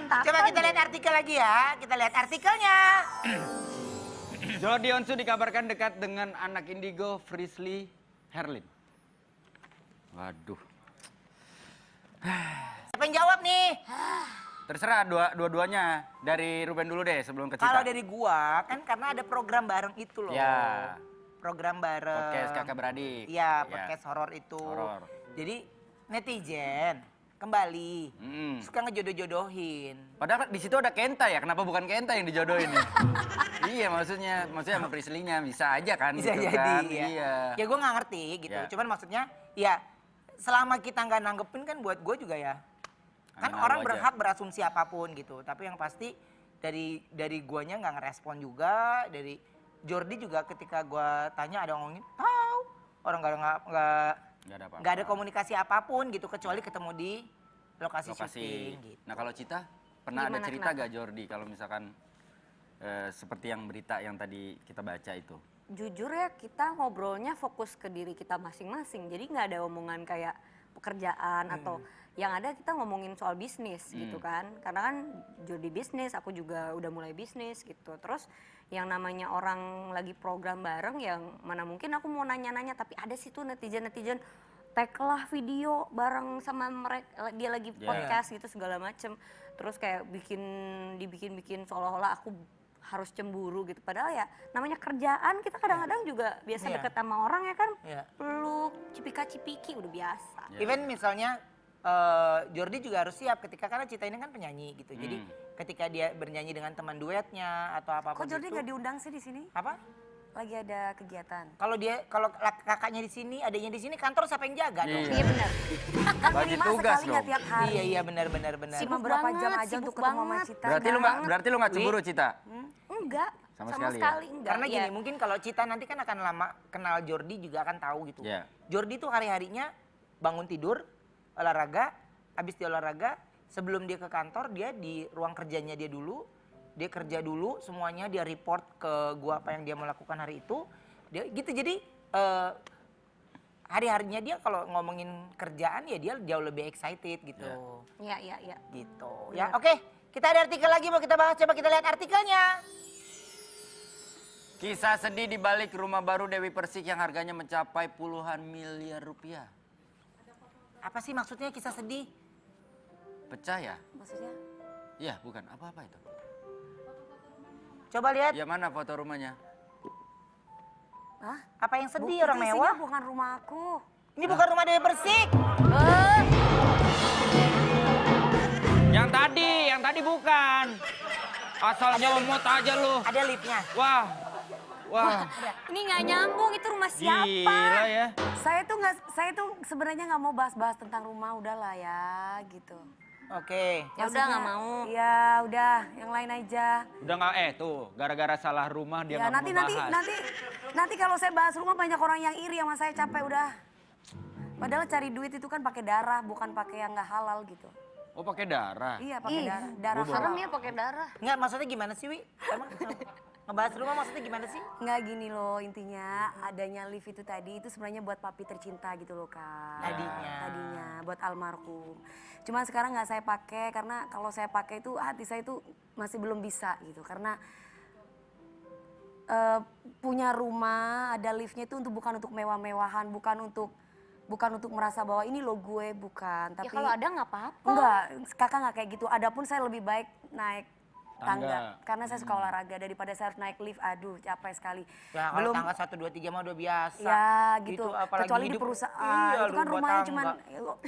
berantakan. Coba kita lihat artikel lagi ya. Kita lihat artikelnya. Jordi Onsu dikabarkan dekat dengan anak indigo Frisly Herlin. Waduh. Siapa yang jawab nih? Terserah dua-duanya. Dari Ruben dulu deh sebelum ke Cita. Kalau dari gua kan karena ada program bareng itu loh. Ya. Program bareng. Podcast kakak beradik. Iya, podcast horor itu. Horor. Jadi netizen kembali suka ngejodoh-jodohin. Padahal di situ ada Kenta ya, kenapa bukan Kenta yang dijodohin nih? Iya maksudnya sama Frisly-nya bisa aja kan Bisa gitu jadi kan. ya. Iya. Ya gue nggak ngerti gitu. Ya. Cuman maksudnya ya selama kita nggak nanggepin kan buat gue juga ya. Kan Angin orang lalu aja. berhak berasumsi apapun gitu. Tapi yang pasti dari guanya nggak ngerespon juga. Dari Jordi juga ketika gua tanya ada ngomongin tahu. Orang nggak Nggak ada apa-apa. nggak ada komunikasi apapun gitu kecuali ketemu di lokasi syuting gitu. Nah kalau Cita pernah ada Gimana, cerita kenapa? gak Jordi kalau misalkan seperti yang berita yang tadi kita baca itu? Jujur ya kita ngobrolnya fokus ke diri kita masing-masing. Jadi nggak ada omongan kayak pekerjaan atau yang ada kita ngomongin soal bisnis gitu kan. Karena kan Jordi bisnis, aku juga udah mulai bisnis gitu. Terus yang namanya orang lagi program bareng yang mana mungkin aku mau nanya-nanya tapi ada sih tuh netizen-netizen tag lah video bareng sama mereka dia lagi podcast gitu segala macem. Terus kayak dibikin seolah-olah aku harus cemburu gitu. Padahal ya namanya kerjaan kita kadang-kadang juga biasa Iya. deket sama orang ya kan. Iya. Peluk, cipika-cipiki udah biasa. Ya. Even misalnya Jordi juga harus siap ketika karena Cita ini kan penyanyi gitu. Jadi ketika dia bernyanyi dengan teman duetnya atau apapun Kok Jordi itu. nggak diundang sih di sini? Apa? Lagi ada kegiatan. Kalau kakaknya di sini, adanya di sini, kantor siapa yang jaga dong? Iya benar. Kan Bagi minimal tugas sekali nggak dong. tiap hari. Iya benar. Cuma berapa jam aja sibuk untuk ketemu sama banget. Cita. Berarti lu nggak cemburu Cita? Enggak, Sama sama, sekali ya? sekali enggak. Karena Ya, gini, mungkin kalau Cita nanti kan akan lama kenal Jordi juga akan tahu gitu. Iya. Jordi tuh hari-harinya bangun tidur, olahraga, habis dia olahraga, sebelum dia ke kantor dia di ruang kerjanya dia dulu, dia kerja dulu semuanya, dia report ke gua apa yang dia mau lakukan hari itu. Dia gitu jadi hari-harinya dia kalau ngomongin kerjaan ya dia jauh lebih excited gitu. Iya, iya, iya. Gitu. Ya, oke. Kita ada artikel lagi mau kita bahas. Coba kita lihat artikelnya. Kisah sedih di balik rumah baru Dewi Persik yang harganya mencapai puluhan miliar rupiah. Apa sih maksudnya kisah sedih? Pecah ya? Maksudnya? Iya bukan, apa-apa itu? Coba lihat Ya mana foto rumahnya? Hah? apa yang sedih orang Itu mewah. isinya bukan rumah aku. Ini bukan rumah Dewi Persik. Yang tadi bukan. Asal nyomot aja lu. Ada liftnya. Wah. Ini nggak nyambung, itu rumah siapa? Gila ya. Saya tuh sebenarnya nggak mau bahas-bahas tentang rumah, udahlah ya gitu. Oke. Ya udah nggak mau. Iya, udah, yang lain aja. Udah nggak tuh gara-gara salah rumah dia Ya nggak mau bahas. nanti kalau saya bahas rumah banyak orang yang iri sama saya, capek udah. Padahal cari duit itu kan pakai darah, bukan pakai yang nggak halal gitu. Oh pakai darah. Iya, pakai darah. Darah Serem halal. ya pakai darah. Enggak, maksudnya gimana sih, Wi? Emang ngebahas rumah maksudnya gimana sih? Nggak gini loh, intinya adanya lift itu tadi itu sebenarnya buat papi tercinta gitu loh Kak. Tadinya buat almarhum. Cuman sekarang nggak saya pakai karena kalau saya pakai itu hati saya itu masih belum bisa gitu. Karena punya rumah, ada liftnya itu bukan untuk mewah-mewahan, bukan untuk merasa bahwa ini lo gue, bukan. Tapi Ya kalau ada nggak apa-apa. enggak, kakak nggak kayak gitu. Adapun saya lebih baik naik Tangga. tangga. Karena saya suka olahraga daripada saya harus naik lift. Aduh, capek sekali. Ya kalau tangga 1, 2, 3 mah udah biasa. Ya gitu, apalagi kecuali di hidup- perusahaan. Iya, itu kan rumah rumahnya tangga. cuma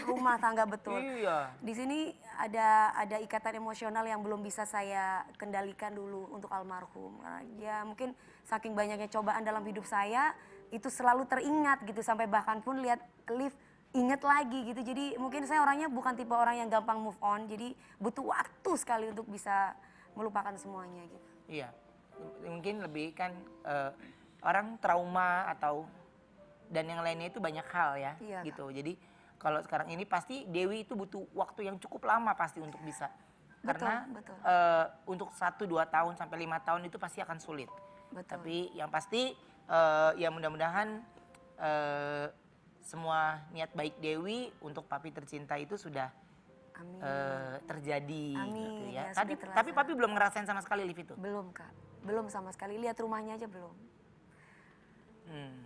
rumah tangga betul. Iya. Di sini ada ikatan emosional yang belum bisa saya kendalikan dulu untuk almarhum. Karena ya mungkin saking banyaknya cobaan dalam hidup saya, itu selalu teringat gitu. Sampai bahkan pun lihat lift, inget lagi gitu. Jadi mungkin saya orangnya bukan tipe orang yang gampang move on. Jadi butuh waktu sekali untuk bisa melupakan semuanya gitu. Iya. Mungkin lebih kan orang trauma atau dan yang lainnya itu banyak hal ya, Iya, gitu. Jadi kalau sekarang ini pasti Dewi itu butuh waktu yang cukup lama pasti untuk bisa. Karena betul. untuk 1-2 tahun sampai 5 tahun itu pasti akan sulit. Betul. Tapi yang pasti ya mudah-mudahan semua niat baik Dewi untuk papi tercinta itu sudah Amin. terjadi Amin, gitu ya. ya, Tadi sudah tapi terlaksana. papi belum ngerasain sama sekali lift itu. Belum Kak, belum sama sekali. Lihat rumahnya aja belum. Hmm.